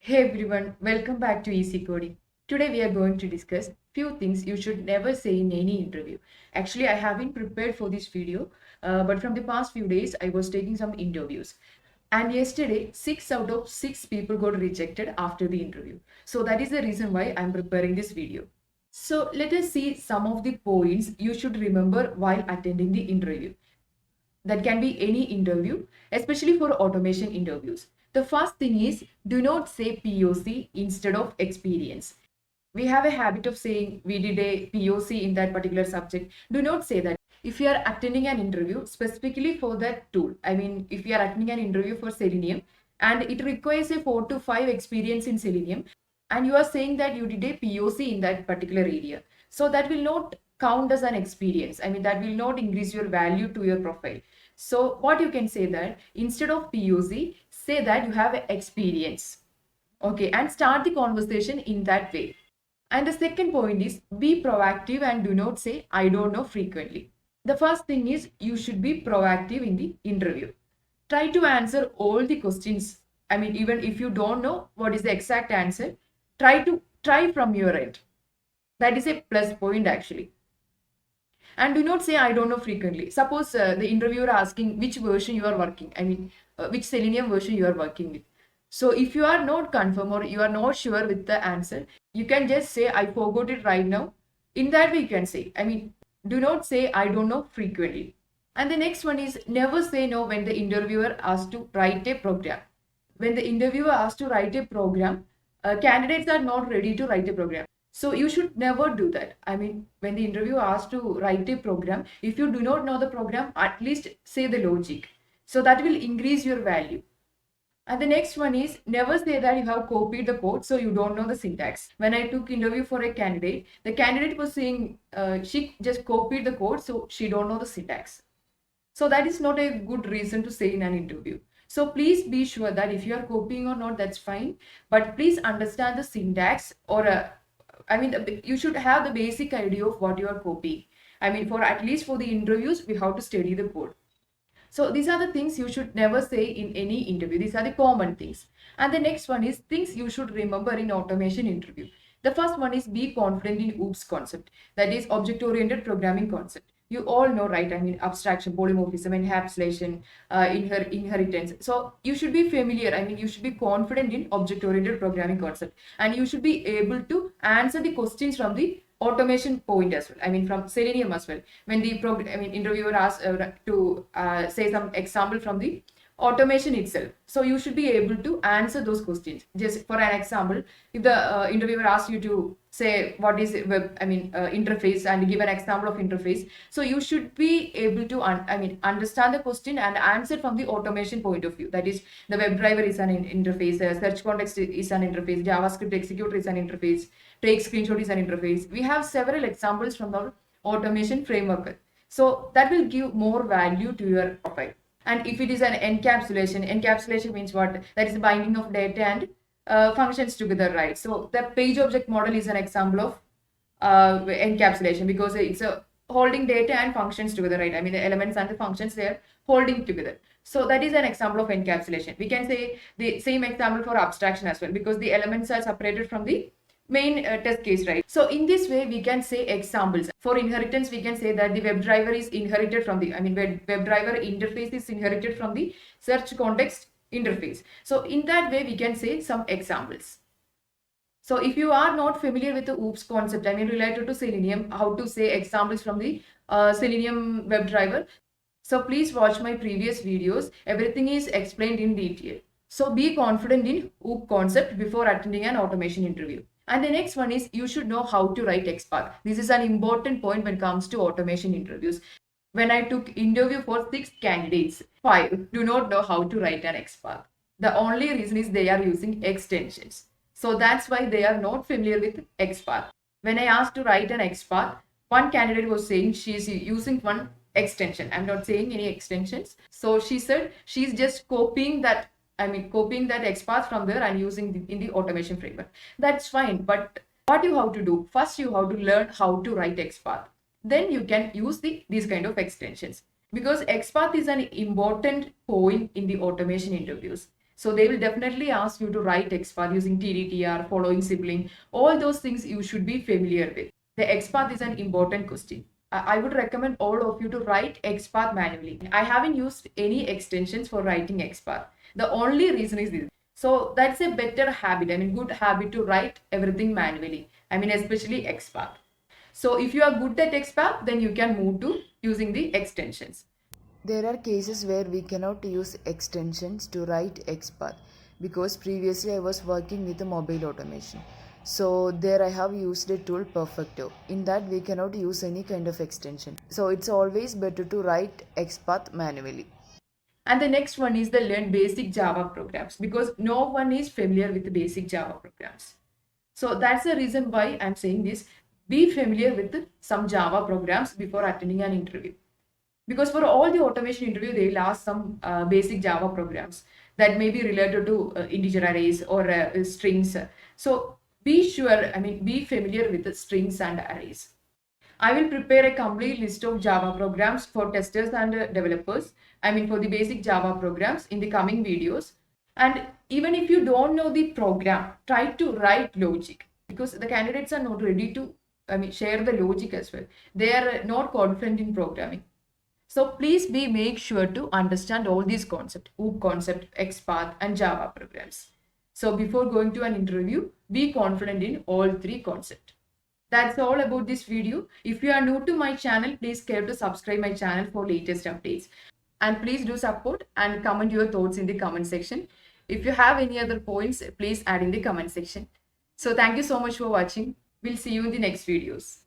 Hey everyone, welcome back to Easy Coding. Today we are going to discuss few things you should never say in any interview. Actually, I haven't prepared for this video, but from the past few days I was taking some interviews. And yesterday, 6 out of 6 people got rejected after the interview. So that is the reason why I'm preparing this video. So let us see some of the points you should remember while attending the interview. That can be any interview, especially for automation interviews. The first thing is, do not say POC instead of experience. We have a habit of saying we did a POC in that particular subject. Do not say that. If you are attending an interview specifically for that tool, I mean, if you are attending an interview for Selenium and it requires a 4 to 5 experience in Selenium, and you are saying that you did a POC in that particular area, so that will not count as an experience. I mean, that will not increase your value to your profile. So what you can say that instead of POC, say that you have experience. Okay, and start the conversation in that way. And the second point is be proactive and do not say I don't know frequently. The first thing is you should be proactive in the interview. Try to answer all the questions. I mean, even if you don't know what is the exact answer, try from your end. That is a plus point actually. And do not say I don't know frequently. Suppose the interviewer asking which version you are working, I mean, which Selenium version you are working with. So if you are not confirm or you are not sure with the answer, you can just say I forgot it right now. In that way you can say, I mean, do not say I don't know frequently. And the next one is never say no when the interviewer asks to write a program. When the interviewer asks to write a program, candidates are not ready to write a program. So you should never do that. I mean, when the interviewer asks to write a program, if you do not know the program, at least say the logic. So that will increase your value. And the next one is never say that you have copied the code so you don't know the syntax. When I took interview for a candidate, the candidate was saying she just copied the code so she don't know the syntax. So that is not a good reason to say in an interview. So please be sure that if you are copying or not, that's fine. But please understand the syntax I mean, you should have the basic idea of what you are copying. I mean, for at least for the interviews, we have to study the code. So these are the things you should never say in any interview. These are the common things. And the next one is things you should remember in automation interview. The first one is be confident in OOPS concept. That is object-oriented programming concept. You all know, right? I mean, abstraction, polymorphism, encapsulation, inheritance. So you should be familiar. I mean, you should be confident in object-oriented programming concept. And you should be able to answer the questions from the automation point as well. I mean, from Selenium as well. When the interviewer asks to say some example from the automation itself, so you should be able to answer those questions. Just for an example, if the interviewer asks you to say what is web, interface, and give an example of interface, so you should be able to understand the question and answer from the automation point of view. That is, the WebDriver is an interface, search context is an interface, JavaScript executor is an interface, take screenshot is an interface. We have several examples from our automation framework. So that will give more value to your profile. And if it is an encapsulation means what? That is the binding of data and functions together, right? So the page object model is an example of encapsulation because it's a holding data and functions together, right? I mean, the elements and the functions, they're holding together. So that is an example of encapsulation. We can say the same example for abstraction as well, because the elements are separated from the main test case, right? So in this way, we can say examples. For inheritance, we can say that the WebDriver is inherited from the, WebDriver interface is inherited from the search context interface. So in that way, we can say some examples. So if you are not familiar with the OOPS concept, I mean, related to Selenium, how to say examples from the Selenium WebDriver, so please watch my previous videos. Everything is explained in detail. So be confident in OOP concept before attending an automation interview. And the next one is you should know how to write XPath. This is an important point when it comes to automation interviews. When I took interview for 6 candidates, 5 do not know how to write an XPath. The only reason is they are using extensions. So that's why they are not familiar with XPath. When I asked to write an XPath, one candidate was saying she is using one extension. I'm not saying any extensions. So she said she's just copying that XPath from there and using in the automation framework. That's fine. But what you have to do, first you have to learn how to write XPath. Then you can use these kind of extensions, because XPath is an important point in the automation interviews. So they will definitely ask you to write XPath using TDTR, following sibling. All those things you should be familiar with. The XPath is an important question. I would recommend all of you to write XPath manually. I haven't used any extensions for writing XPath. The only reason is this. So that's a better habit, good habit to write everything manually. Especially XPath. So if you are good at XPath, then you can move to using the extensions. There are cases where we cannot use extensions to write XPath because previously I was working with a mobile automation. So there I have used a tool Perfecto. In that we cannot use any kind of extension. So it's always better to write XPath manually. And the next one is the learn basic Java programs, because no one is familiar with the basic Java programs. So that's the reason why I'm saying this. Be familiar with some Java programs before attending an interview. Because for all the automation interview, they'll ask some basic Java programs that may be related to integer arrays or strings. So be sure, be familiar with the strings and arrays. I will prepare a complete list of Java programs for testers and developers. For the basic Java programs in the coming videos. And even if you don't know the program, try to write logic, because the candidates are not ready to share the logic as well. They are not confident in programming. So please make sure to understand all these concepts, OOP concept, XPath, and Java programs. So before going to an interview, be confident in all three concepts. That's all about this video. If you are new to my channel, please care to subscribe my channel for latest updates. And please do support and comment your thoughts in the comment section. If you have any other points, please add in the comment section. So thank you so much for watching. We'll see you in the next videos.